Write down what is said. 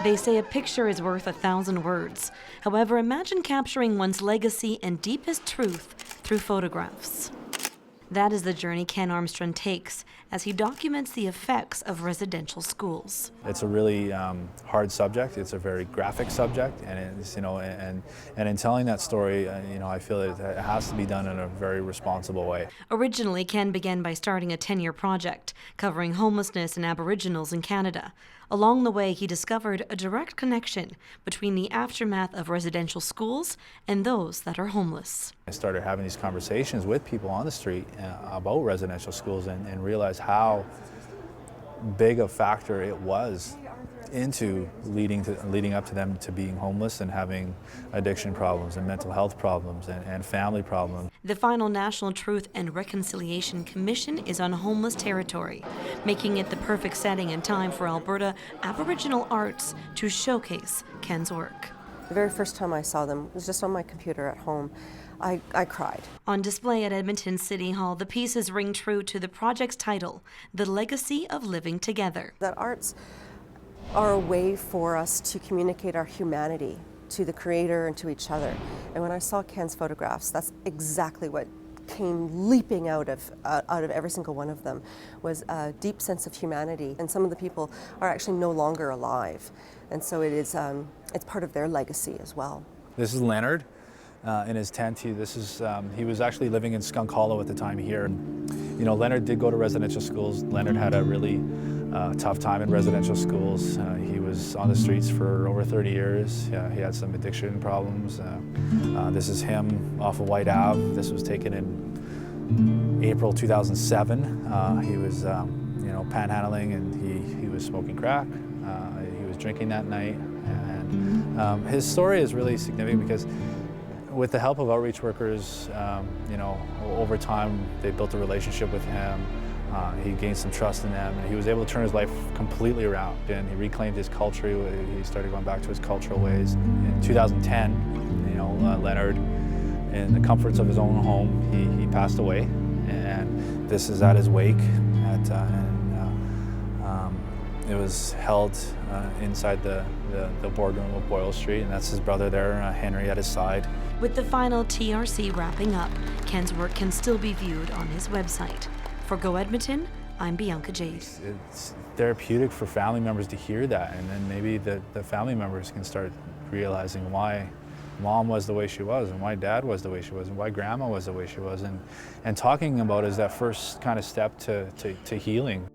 They say a picture is worth 1,000 words. However, imagine capturing one's legacy and deepest truth through photographs. That is the journey Ken Armstrong takes as he documents the effects of residential schools. It's a really hard subject. It's a very graphic subject, and it's, and in telling that story, I feel that it has to be done in a very responsible way. Originally, Ken began by starting a 10-year project covering homelessness and Aboriginals in Canada. Along the way, he discovered a direct connection between the aftermath of residential schools and those that are homeless. I started having these conversations with people on the street about residential schools and realized how big a factor it was into leading up to them to being homeless and having addiction problems and mental health problems and family problems. The final National Truth and Reconciliation Commission is on homeless territory, making it the perfect setting and time for Alberta Aboriginal arts to showcase Ken's work. The very first time I saw them was just on my computer at home. I cried. On display at Edmonton City Hall, the pieces ring true to the project's title, The Legacy of Living Together. That arts are a way for us to communicate our humanity to the Creator and to each other. And when I saw Ken's photographs, that's exactly what came leaping out of every single one of them, was a deep sense of humanity. And some of the people are actually no longer alive. And so it's part of their legacy as well. This is Leonard in his tent. He was actually living in Skunk Hollow at the time here. Leonard did go to residential schools. Leonard had a really tough time in residential schools. He was on the streets for over 30 years. He had some addiction problems. This is him off of White Ave. This was taken in April 2007. He was, panhandling, and he was smoking crack. He was drinking that night. And his story is really significant because with the help of outreach workers, over time they built a relationship with him. He gained some trust in them, and he was able to turn his life completely around. And he reclaimed his culture. He started going back to his cultural ways. In 2010, Leonard, in the comforts of his own home, he passed away. And this is at his wake. It was held inside the boardroom of Boyle Street, and that's his brother there, Henry, at his side. With the final TRC wrapping up, Ken's work can still be viewed on his website. For Go Edmonton, I'm Bianca Jade. It's therapeutic for family members to hear that, and then maybe the family members can start realizing why Mom was the way she was, and why Dad was the way she was, and why Grandma was the way she was, and talking about it is that first kind of step to healing.